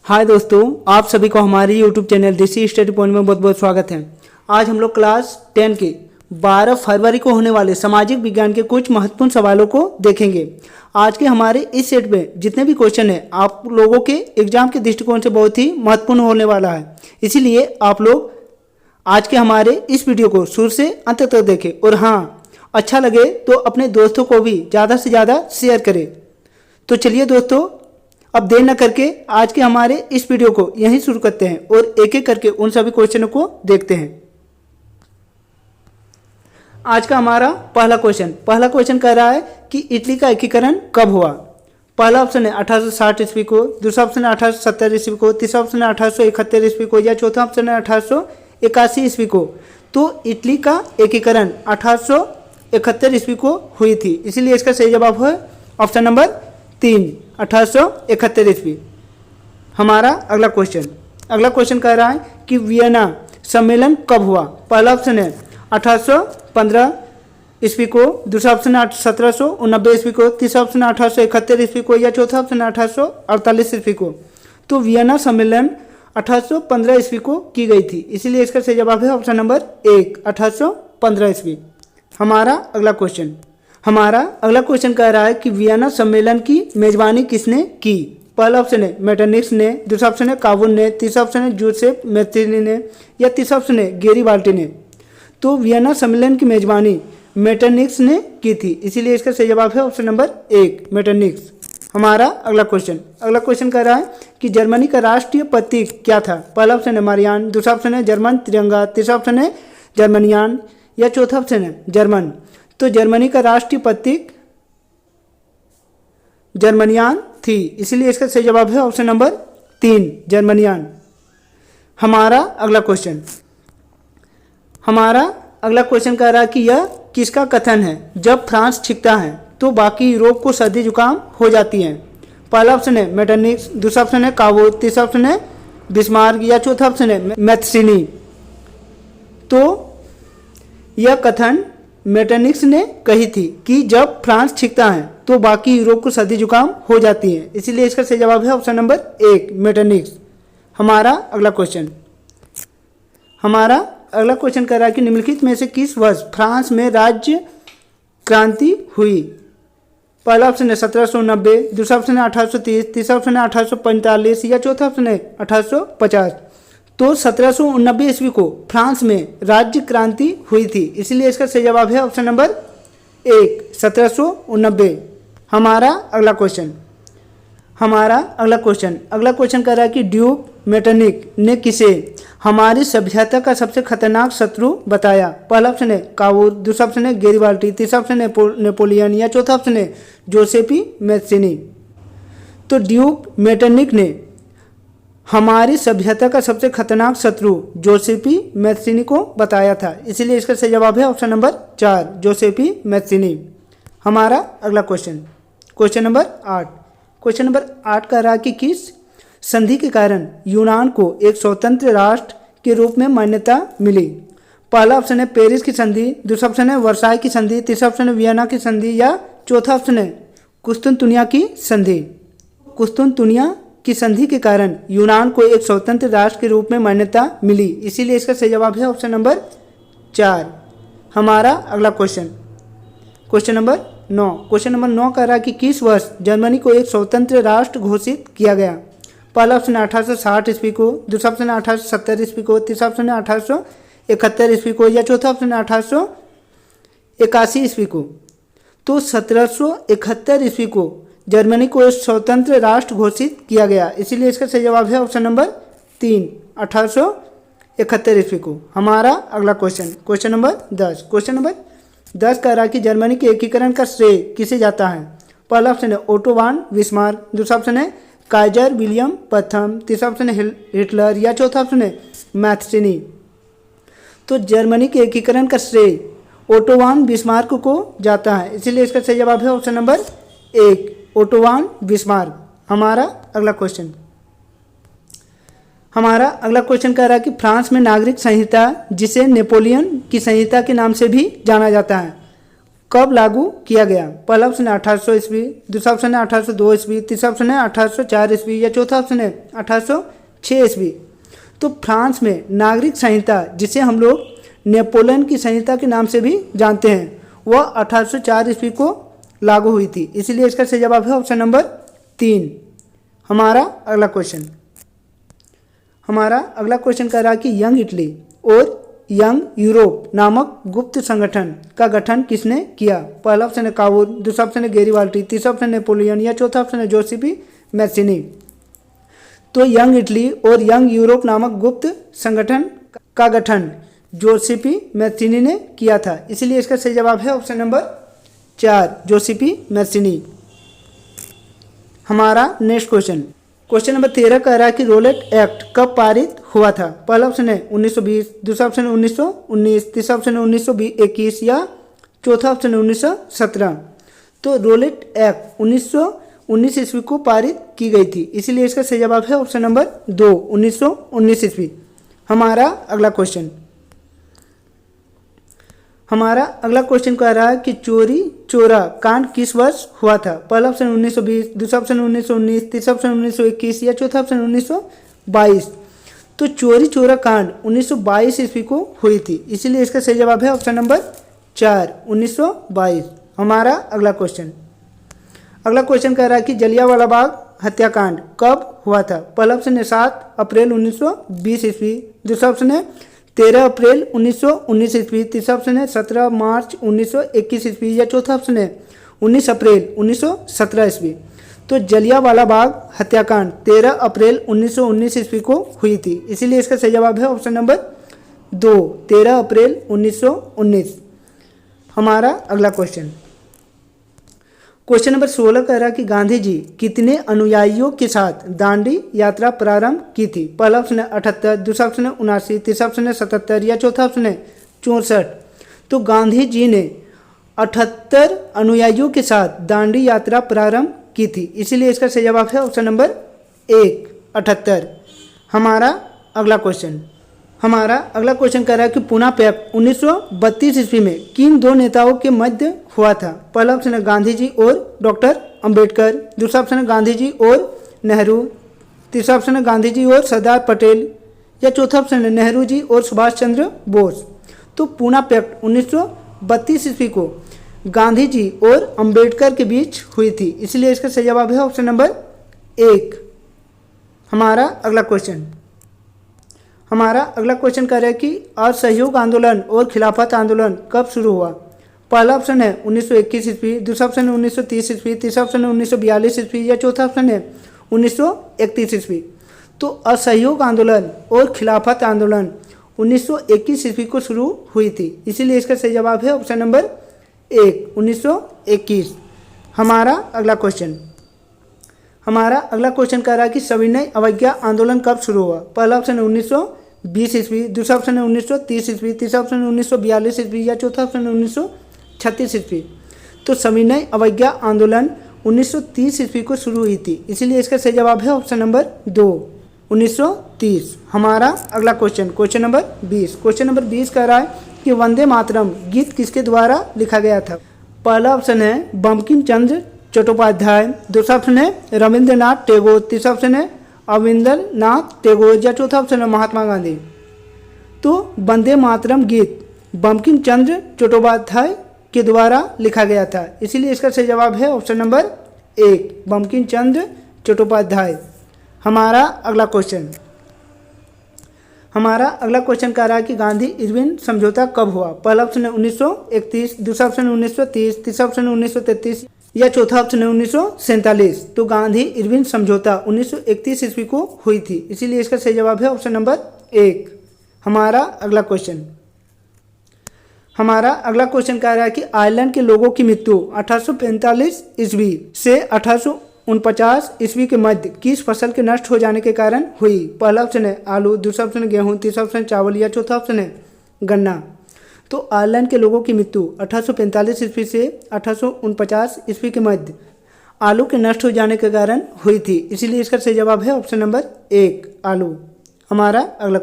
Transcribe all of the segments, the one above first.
हाय दोस्तों, आप सभी को हमारे YouTube चैनल देसी स्टडी पॉइंट में बहुत बहुत स्वागत है। आज हम लोग क्लास 10 के 12 फरवरी को होने वाले सामाजिक विज्ञान के कुछ महत्वपूर्ण सवालों को देखेंगे। आज के हमारे इस सेट में जितने भी क्वेश्चन हैं आप लोगों के एग्जाम के दृष्टिकोण से बहुत ही महत्वपूर्ण होने वाला है, इसीलिए आप लोग आज के हमारे इस वीडियो को शुरू से अंत तक देखें और हाँ, अच्छा लगे तो अपने दोस्तों को भी ज़्यादा से ज़्यादा शेयर करें। तो चलिए दोस्तों, अब देर न करके आज के हमारे इस वीडियो को यहीं शुरू करते हैं और एक एक करके उन सभी क्वेश्चनों को देखते हैं। आज का हमारा पहला क्वेश्चन कह रहा है कि इटली का एकीकरण कब हुआ। पहला ऑप्शन है 1860 ईस्वी को, दूसरा ऑप्शन है 1870 ईस्वी को, तीसरा ऑप्शन है 1871 ईस्वी को या चौथा ऑप्शन है 1881 ईस्वी को। तो इटली का एकीकरण 1871 ईस्वी को हुई थी, इसीलिए इसका सही जवाब है ऑप्शन नंबर 3, 1871 ईस्वी। हमारा अगला क्वेश्चन कह रहा है कि वियना सम्मेलन कब हुआ। पहला ऑप्शन है 1815 ईस्वी को, दूसरा ऑप्शन है 1789 ईस्वी को, तीसरा ऑप्शन है 1871 ईस्वी को या चौथा ऑप्शन है 1848 ईस्वी को। तो वियना सम्मेलन 1815 ईस्वी को की गई थी, इसीलिए इसका सही जवाब है ऑप्शन नंबर 1, 1815 ईस्वी। हमारा अगला क्वेश्चन कह रहा है कि वियना सम्मेलन की मेजबानी किसने की। पहला ऑप्शन है मेटरनिक्स ने, दूसरा ऑप्शन है कावुन ने, तीसरा ऑप्शन है जोसेफ मैथ्यूनी ने या तीसरा ऑप्शन है गेरिबाल्टी ने। तो वियना सम्मेलन की मेजबानी मेटरनिक्स ने की थी, इसीलिए इसका सही जवाब है ऑप्शन नंबर 1, मेटरनिक्स। हमारा अगला क्वेश्चन कह रहा है कि जर्मनी का राष्ट्रीय प्रतीक क्या था। पहला ऑप्शन है मारियान, दूसरा ऑप्शन है जर्मन तिरंगा, तीसरा ऑप्शन है जर्मनियान या चौथा ऑप्शन है जर्मन। तो जर्मनी का राष्ट्रीय प्रतीक जर्मनियान थी, इसीलिए इसका सही जवाब है ऑप्शन नंबर 3, जर्मनियान। हमारा अगला क्वेश्चन कह रहा है कि यह किसका कथन है। जब फ्रांस छिपता है तो बाकी यूरोप को सर्दी जुकाम हो जाती है। पहला ऑप्शन है मेटरनिक्स, दूसरा ऑप्शन है कावो, तीसरा ऑप्शन है बिस्मार्क या चौथा ऑप्शन है मैथ्यूनी। तो यह कथन मेटरनिक्स ने कही थी कि जब फ्रांस छिपता है तो बाकी यूरोप को सर्दी जुकाम हो जाती है, इसीलिए इसका सही जवाब है ऑप्शन नंबर 1, मेटरनिक्स। हमारा अगला क्वेश्चन कह रहा है कि निम्नलिखित में से किस वर्ष फ्रांस में राज्य क्रांति हुई। पहला ऑप्शन है 1790, दूसरा ऑप्शन है 1830, तीसरा ऑप्शन है 1845 या चौथा ऑप्शन है 1850। तो 1789 ईस्वी को फ्रांस में राज्य क्रांति हुई थी, इसीलिए इसका सही जवाब है ऑप्शन नंबर 1, 1789। हमारा अगला क्वेश्चन कह रहा है कि ड्यूक मेटरनिक ने किसे हमारी सभ्यता का सबसे खतरनाक शत्रु बताया। पहला ऑप्शन है कावूर, दूसरा ऑप्शन है गेरिबाल्टी, तीसरा ऑप्शन है नेपोलियन या चौथा ऑप्शन है जोसेफी मैथ्यूनी। तो ड्यूक मेटरनिक ने हमारी सभ्यता का सबसे खतरनाक शत्रु जोसेफी मैथ्यूनी को बताया था, इसीलिए इसका सही जवाब है ऑप्शन नंबर 4, जोसेफी मैथ्यूनी। हमारा अगला क्वेश्चन नंबर 8 कह रहा है कि किस संधि के कारण यूनान को एक स्वतंत्र राष्ट्र के रूप में मान्यता मिली। पहला ऑप्शन है पेरिस की संधि, दूसरा ऑप्शन है वर्साई की संधि, तीसरा ऑप्शन है वियना की संधि या चौथा ऑप्शन है कुस्तुनतुनिया की संधि। कुस्तुनतुनिया की संधि के कारण यूनान को एक स्वतंत्र राष्ट्र के रूप में मान्यता मिली, इसीलिए इसका सही जवाब है ऑप्शन नंबर 4। हमारा अगला क्वेश्चन नंबर 9 कह रहा है कि किस वर्ष जर्मनी को एक स्वतंत्र राष्ट्र घोषित किया गया। पहला ऑप्शन है 1860 ईस्वी को, दूसरा ऑप्शन है 1870 ईस्वी को, तीसरा ऑप्शन है 1871 ईस्वी को या चौथा ऑप्शन है 1881 ईस्वी को। तो 1771 ईस्वी को जर्मनी को एक स्वतंत्र राष्ट्र घोषित किया गया, इसीलिए इसका सही जवाब है ऑप्शन नंबर 3, 1871 ईस्वी को। हमारा अगला क्वेश्चन नंबर 10 कह रहा है कि जर्मनी के एकीकरण का श्रेय किसे जाता है। पहला ऑप्शन है ओटो वॉन बिस्मार्क, दूसरा ऑप्शन है काइजर विलियम प्रथम, तीसरा ऑप्शन है हिटलर या चौथा ऑप्शन है मैथ्यूनी। तो जर्मनी के एकीकरण का श्रेय ओटो वॉन बिस्मार्क को जाता है, इसीलिए इसका सही जवाब है option number 1, Otto von Bismarck. हमारा अगला क्वेश्चन कह रहा है कि फ्रांस में नागरिक संहिता, जिसे नेपोलियन की संहिता के नाम से भी जाना जाता है, कब लागू किया गया? पहला ऑप्शन है 1800 ईस्वी, दूसरा ऑप्शन है 1802 ईस्वी, तीसरा ऑप्शन है 1804 ईस्वी या चौथा ऑप्शन है 1806 ईस्वी। तो फ्रांस में नागरिक संहिता, जिसे हम लोग नेपोलियन की संहिता के नाम से भी जानते हैं, वह 1804 ईस्वी को लागू हुई थी। इसीलिए इसका सही जवाब है ऑप्शन नंबर 3। हमारा अगला क्वेश्चन कह रहा है कि यंग इटली और यंग यूरोप नामक गुप्त संगठन का गठन किसने किया? पहला ऑप्शन है कावूर, दूसरा ऑप्शन है गेरिबाल्डी, तीसरा ऑप्शन है नेपोलियन या चौथा ऑप्शन है जोसेफी मैसिनी। तो यंग इटली और यंग यूरोप नामक गुप्त संगठन का गठन जोसेफी मैसिनी ने किया था। इसलिए इसका सही जवाब है ऑप्शन नंबर 4, जोसेफी मैसिनी। हमारा नेक्स्ट क्वेश्चन नंबर 13 कह रहा है कि रोलेट एक्ट कब पारित हुआ था? पहला ऑप्शन है 1920, दूसरा ऑप्शन है 1919, तीसरा ऑप्शन है 1921 या चौथा ऑप्शन है 1917। तो रोलेट एक्ट 1919 ईस्वी को पारित की गई थी। इसीलिए इसका सही जवाब है ऑप्शन नंबर 2, 1919 ईस्वी। हमारा अगला क्वेश्चन कह रहा है कि चोरी चोरा कांड किस वर्ष हुआ था? पहला ऑप्शन 1920, दूसरा ऑप्शन 1919, तीसरा ऑप्शन 1921 या चौथा ऑप्शन 1922। तो चोरी चोरा कांड 1922 ईस्वी को हुई थी। इसीलिए इसका सही जवाब है ऑप्शन नंबर 4, 1922। हमारा अगला क्वेश्चन कह रहा है कि जलियांवाला बाग हत्याकांड कब हुआ था? पहला ऑप्शन है 7 अप्रैल 1920 ईस्वी, दूसरा ऑप्शन है 13 अप्रैल 1919 ईस्वी, तीसरा ऑप्शन है 17 मार्च 1921 ईस्वी या चौथा ऑप्शन है 19 अप्रैल 1917 ईस्वी। तो जलियांवाला बाग हत्याकांड 13 अप्रैल 1919 ईस्वी को हुई थी। इसीलिए इसका सही जवाब है ऑप्शन नंबर 2, 13 अप्रैल 1919। हमारा अगला क्वेश्चन नंबर 16 कह रहा है कि गांधी जी कितने अनुयायियों के साथ दांडी यात्रा प्रारंभ की थी? पहला ऑप्शन है 78, दूसरा ऑप्शन है 79, तीसरा ऑप्शन है 77 या चौथा ऑप्शन है 64। तो गांधी जी ने 78 अनुयायियों के साथ दांडी यात्रा प्रारंभ की थी। इसीलिए इसका सही जवाब है ऑप्शन नंबर 1, 78। हमारा अगला क्वेश्चन कह रहा है कि पूना पैक्ट 1932 ईस्वी में किन 2 नेताओं के मध्य हुआ था? पहला ऑप्शन है गांधी जी और डॉक्टर अंबेडकर, दूसरा ऑप्शन है गांधी जी और नेहरू, तीसरा ऑप्शन है गांधी जी और सरदार पटेल या चौथा ऑप्शन है नेहरू जी और सुभाष चंद्र बोस। तो पूना पैक्ट 1932 ईस्वी को गांधी जी और अंबेडकर के बीच हुई थी। इसलिए इसका सही जवाब है ऑप्शन नंबर 1। हमारा अगला क्वेश्चन कह रहा है कि असहयोग आंदोलन और खिलाफत आंदोलन कब शुरू हुआ? पहला ऑप्शन है 1921 ईस्वी, दूसरा ऑप्शन है 1930 ईस्वी, तीसरा ऑप्शन है 1942 ईस्वी या चौथा ऑप्शन है 1931 ईस्वी। तो असहयोग आंदोलन और खिलाफत आंदोलन 1921 ईस्वी को शुरू हुई थी। इसीलिए इसका सही जवाब है ऑप्शन नंबर 1, 1921। हमारा अगला क्वेश्चन कह रहा है कि सविनय अवज्ञा आंदोलन कब शुरू हुआ? पहला ऑप्शन है 1920 ईस्वी, दूसरा ऑप्शन है 1930 ईस्वी, तीसरा ऑप्शन है 1942 ईस्वी या चौथा ऑप्शन है 1936 ईस्वी। तो सविनय अवज्ञा आंदोलन 1930 ईस्वी को शुरू हुई थी। इसीलिए इसका सही जवाब है ऑप्शन नंबर 2, 1930। हमारा अगला क्वेश्चन नंबर 20 कह रहा है कि वंदे मातरम गीत किसके द्वारा लिखा गया था? पहला ऑप्शन है बंकिम चंद्र चट्टोपाध्याय, दूसरा ऑप्शन है रविंद्रनाथ टैगोर, तीसरा ऑप्शन है अविंद्रनाथ टैगोर या चौथा ऑप्शन है महात्मा गांधी। तो वंदे मातरम गीत बंकिम चंद्र चट्टोपाध्याय के द्वारा लिखा गया था। इसीलिए इसका सही जवाब है ऑप्शन नंबर 1, बंकिम चंद्र चट्टोपाध्याय। हमारा अगला क्वेश्चन कह रहा है कि गांधी इरविन समझौता कब हुआ? पहला ऑप्शन है 1931, दूसरा ऑप्शन है 1930, तीसरा ऑप्शन है 1933 या चौथा ऑप्शन है 1947। तो गांधी इरविन समझौता 1931 ईस्वी को हुई थी। इसीलिए इसका सही जवाब है ऑप्शन नंबर 1। हमारा अगला क्वेश्चन कह रहा है कि आयरलैंड के लोगों की मृत्यु 1845 ईस्वी से 1849 ईस्वी के मध्य किस फसल के नष्ट हो जाने के कारण हुई? पहला ऑप्शन है आलू, दूसरा ऑप्शन है गेहूं, तीसरा ऑप्शन है चावल या चौथा ऑप्शन है गन्ना। तो आयरलैंड के लोगों की मृत्यु 1845 ईस्वी से 1849 ईस्वी के मध्य आलू के नष्ट हो जाने के कारण हुई थी। इसीलिए इसका सही जवाब है ऑप्शन नंबर 1, आलू। हमारा अगला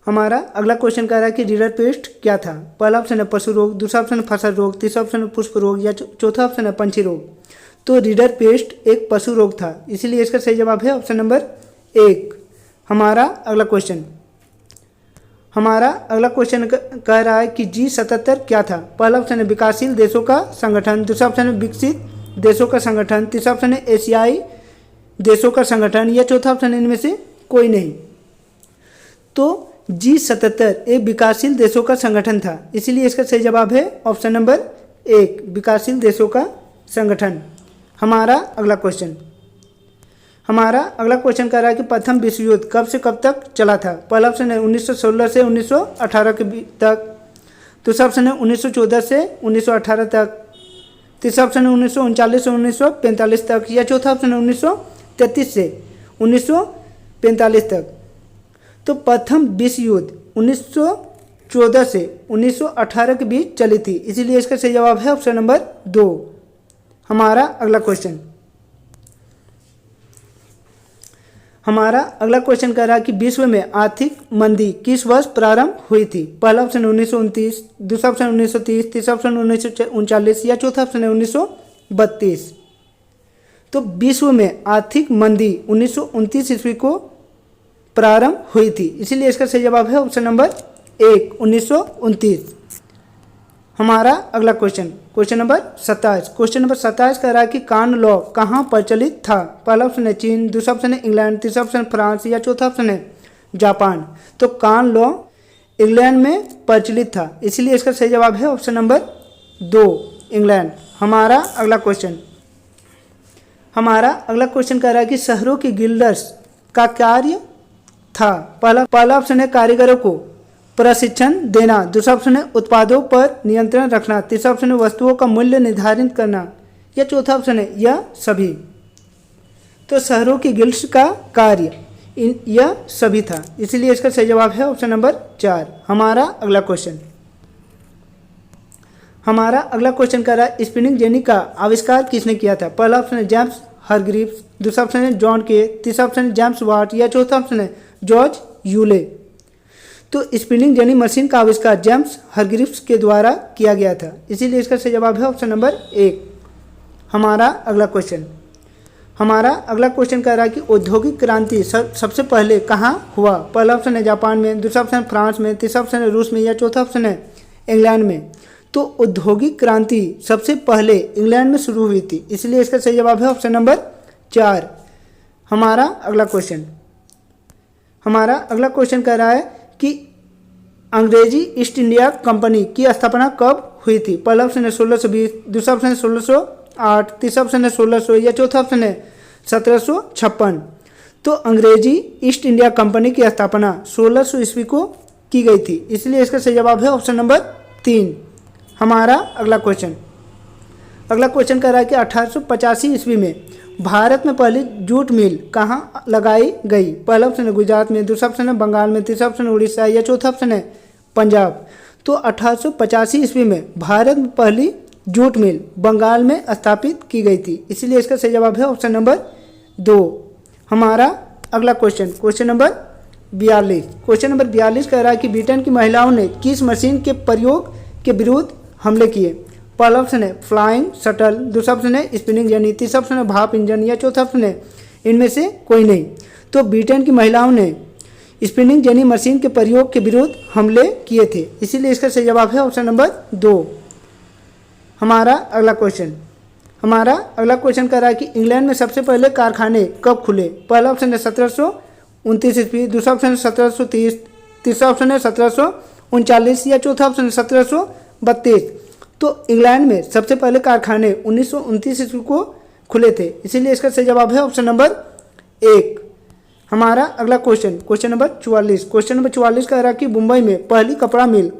हमारा अगला क्वेश्चन कह रहा है कि रीडर पेस्ट क्या था। पहला ऑप्शन है पशु रोग, दूसरा ऑप्शन है फसल रोग, तीसरा ऑप्शन है पुष्प रोग या चौथा ऑप्शन है पंछी रोग। तो रीडर पेस्ट एक पशु रोग था, इसीलिए इसका सही जवाब है ऑप्शन नंबर 1। हमारा अगला क्वेश्चन कह रहा है कि G77 क्या था। पहला ऑप्शन है विकासशील देशों का संगठन, दूसरा ऑप्शन है विकसित देशों का संगठन, तीसरा ऑप्शन है एशियाई देशों का संगठन या चौथा ऑप्शन है इनमें से कोई नहीं। तो G77 एक विकासशील देशों का संगठन था, इसीलिए इसका सही जवाब है ऑप्शन नंबर 1 विकासशील देशों का संगठन। हमारा अगला क्वेश्चन कह रहा है कि प्रथम विश्व युद्ध कब से कब तक चला था। पहला ऑप्शन है 1916 से 1918 के तक, दूसरा ऑप्शन है 1914 से 1918 तक, तीसरा ऑप्शन है 1939 से 1945 तक या चौथा ऑप्शन है 1933 से 1945 तक। तो प्रथम विश्व युद्ध 1914 से 1918 के बीच चली थी, इसीलिए इसका सही जवाब है ऑप्शन नंबर 2। हमारा अगला क्वेश्चन कह रहा है कि विश्व में आर्थिक मंदी किस वर्ष प्रारंभ हुई थी। पहला ऑप्शन 1929, दूसरा ऑप्शन 1930, तीसरा ऑप्शन 1939 या चौथा ऑप्शन है 1932। तो विश्व में आर्थिक मंदी 1929 ईस्वी को प्रारंभ हुई थी, इसीलिए इसका सही जवाब है ऑप्शन नंबर 1 1929। हमारा अगला क्वेश्चन नंबर 27 कह रहा है कि कान लॉ कहाँ प्रचलित था। पहला ऑप्शन है चीन, दूसरा ऑप्शन है इंग्लैंड, तीसरा ऑप्शन है फ्रांस या चौथा ऑप्शन है जापान। तो कान लॉ इंग्लैंड में प्रचलित था, इसीलिए इसका सही जवाब है ऑप्शन नंबर 2 इंग्लैंड। हमारा अगला क्वेश्चन कह रहा है कि शहरों की गिल्डर्स का कार्य था। पहला ऑप्शन है कारीगरों को प्रशिक्षण देना, दूसरा ऑप्शन है उत्पादों पर नियंत्रण रखना, तीसरा ऑप्शन है वस्तुओं का मूल्य निर्धारित करना या चौथा ऑप्शन है यह सभी। तो शहरों की गिल्ड्स का कार्य यह सभी था, इसलिए इसका सही जवाब है ऑप्शन नंबर 4। हमारा अगला क्वेश्चन कह रहा है स्पिनिंग जेनी का आविष्कार किसने किया था। पहला ऑप्शन है जेम्स हरग्रीव्स, दूसरा ऑप्शन है जॉन के, तीसरा ऑप्शन है जेम्स वाट या चौथा ऑप्शन है जॉर्ज यूले। तो स्पिनिंग जेनी मशीन का आविष्कार जेम्स हरग्रीव्स के द्वारा किया गया था, इसीलिए इसका सही जवाब है ऑप्शन नंबर 1। हमारा अगला क्वेश्चन कह रहा है कि औद्योगिक क्रांति सबसे पहले कहाँ हुआ। पहला ऑप्शन है जापान में, दूसरा ऑप्शन है फ्रांस में, तीसरा ऑप्शन है रूस में या चौथा ऑप्शन है इंग्लैंड में। तो औद्योगिक क्रांति सबसे पहले इंग्लैंड में शुरू हुई थी, इसलिए इसका सही जवाब है ऑप्शन नंबर 4। हमारा अगला क्वेश्चन कह रहा है कि अंग्रेजी ईस्ट इंडिया कंपनी की स्थापना कब हुई थी। पहला ऑप्शन है 1620, दूसरा ऑप्शन है 1608, तीसरा ऑप्शन है 1600 या चौथा ऑप्शन है 1756। तो अंग्रेजी ईस्ट इंडिया कंपनी की स्थापना 1600 ईस्वी को की गई थी, इसलिए इसका सही जवाब है ऑप्शन नंबर 3। हमारा अगला क्वेश्चन कह रहा है कि 1885 ईस्वी में भारत में पहली जूट मिल कहाँ लगाई गई। पहला ऑप्शन है गुजरात में, दूसरा ऑप्शन है बंगाल में, तीसरा ऑप्शन है उड़ीसा या चौथा ऑप्शन है पंजाब। तो 1885 ईस्वी में भारत में पहली जूट मिल बंगाल में स्थापित की गई थी, इसीलिए इसका सही जवाब है ऑप्शन नंबर 2। हमारा अगला क्वेश्चन नंबर 42 कह रहा है कि ब्रिटेन की महिलाओं ने किस मशीन के प्रयोग के विरुद्ध हमले किए। पहला ऑप्शन है फ्लाइंग शटल, दूसरा ऑप्शन है स्पिनिंग जेनी, तीसरा ऑप्शन है भाप इंजन या चौथा ऑप्शन है इनमें से कोई नहीं। तो ब्रिटेन की महिलाओं ने स्पिनिंग जेनी मशीन के प्रयोग के विरुद्ध हमले किए थे, इसीलिए इसका सही जवाब है ऑप्शन नंबर 2। हमारा अगला क्वेश्चन कह रहा है कि इंग्लैंड में सबसे पहले कारखाने कब खुले। पहला ऑप्शन है 1729 ईस्वी, दूसरा ऑप्शन है 1730, तीसरा ऑप्शन है 1739 या चौथा ऑप्शन है 1732। तो इंग्लैंड में सबसे पहले कारखाने 1929 ईस्वी को खुले थे, इसीलिए इसका सही जवाब है ऑप्शन नंबर 1। हमारा अगला क्वेश्चन नंबर 44 कह रहा है कि मुंबई में पहली कपड़ा मिल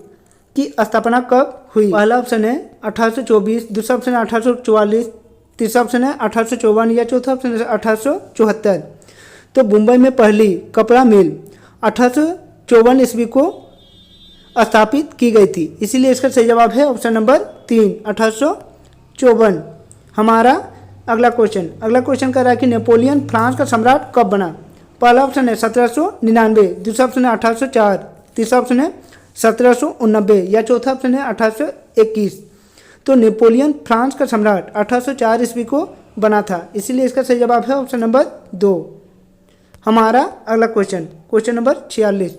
की स्थापना कब हुई। पहला ऑप्शन है 1824, दूसरा ऑप्शन है 1844, तीसरा ऑप्शन है 1854 या चौथा ऑप्शन है 1874। तो मुंबई में पहली कपड़ा मिल 1854 ईस्वी को स्थापित की गई थी, इसीलिए इसका सही जवाब है ऑप्शन नंबर 3 1854। हमारा अगला क्वेश्चन कह रहा है कि नेपोलियन फ्रांस का सम्राट कब बना। पहला ऑप्शन है 1799, दूसरा ऑप्शन है 1804, तीसरा ऑप्शन है 1789 या चौथा ऑप्शन है 1821। तो नेपोलियन फ्रांस का सम्राट 1804 ईस्वी को बना था, इसीलिए इसका सही जवाब है ऑप्शन नंबर 2। हमारा अगला क्वेश्चन नंबर 46।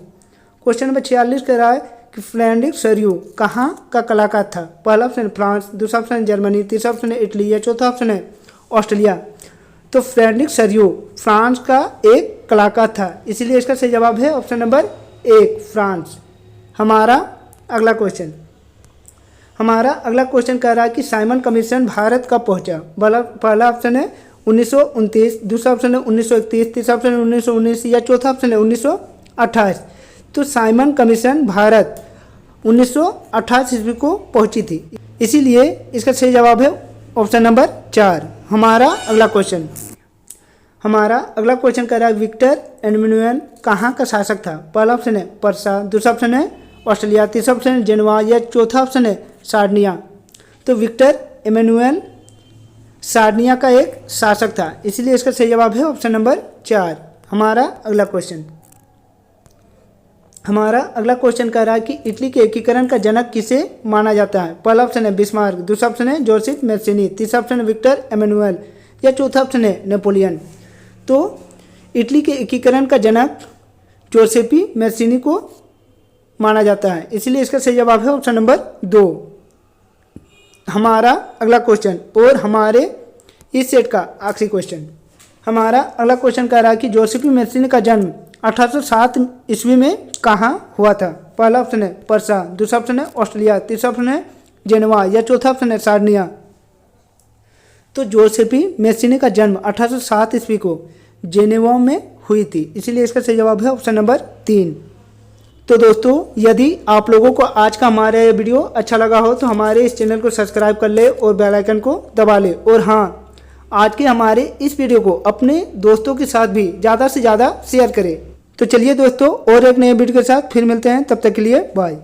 क्वेश्चन नंबर 46 कह रहा है कि फ्रेडरिक सरयू कहाँ का कलाकार था? पहला ऑप्शन है फ्रांस, दूसरा ऑप्शन है जर्मनी, तीसरा ऑप्शन है इटली या चौथा ऑप्शन है ऑस्ट्रेलिया। तो फ्रेडरिक सरयू फ्रांस का एक कलाकार था, इसीलिए इसका सही जवाब है ऑप्शन नंबर 1 फ्रांस। हमारा अगला क्वेश्चन कह रहा है कि साइमन कमीशन भारत कब पहुंचा? पहला ऑप्शन है 1929, दूसरा ऑप्शन है 1931, तीसरा ऑप्शन है 1919 या चौथा ऑप्शन है 1928। तो साइमन कमीशन भारत 1928 ईस्वी को पहुंची थी, इसीलिए इसका सही जवाब है ऑप्शन नंबर 4। हमारा अगला क्वेश्चन कह रहा है विक्टर एमैनुएल कहाँ का शासक था? पहला ऑप्शन है पर्सा, दूसरा ऑप्शन है ऑस्ट्रेलिया, तीसरा ऑप्शन है जेनवा या चौथा ऑप्शन है सार्डिनिया। तो विक्टर एमैनुएल सार्डिनिया का एक शासक था, इसलिए इसका सही जवाब है ऑप्शन नंबर 4। हमारा अगला क्वेश्चन कह रहा है कि इटली के एकीकरण का जनक किसे माना जाता है? पहला ऑप्शन है बिस्मार्क, दूसरा ऑप्शन है जोसेफ मैज़ीनी, तीसरा ऑप्शन है विक्टर एमैनुएल या चौथा ऑप्शन है नेपोलियन। तो इटली के एकीकरण का जनक जोसेफी मैज़ीनी को माना जाता है, इसलिए इसका सही जवाब है ऑप्शन नंबर 2। हमारा अगला क्वेश्चन और हमारे इस सेट का आखिरी क्वेश्चन। हमारा अगला क्वेश्चन कह रहा है कि जोसेफी मैज़ीनी का जन्म 1807 ईस्वी में कहाँ हुआ था? पहला ऑप्शन है पर्सा, दूसरा ऑप्शन है ऑस्ट्रेलिया, तीसरा ऑप्शन है जेनेवा या चौथा ऑप्शन है सार्डिनिया। तो जोसेफी मैज़ीनी का जन्म 1807 ईस्वी को जेनेवा में हुई थी, इसीलिए इसका सही जवाब है ऑप्शन नंबर 3। तो दोस्तों, यदि आप लोगों को आज का हमारा ये वीडियो अच्छा लगा हो तो हमारे इस चैनल को सब्सक्राइब कर ले और बेल आइकन को दबा ले। और हाँ, आज के हमारे इस वीडियो को अपने दोस्तों के साथ भी ज़्यादा से ज़्यादा शेयर करें। तो चलिए दोस्तों, और एक नए वीडियो के साथ फिर मिलते हैं, तब तक के लिए बाय।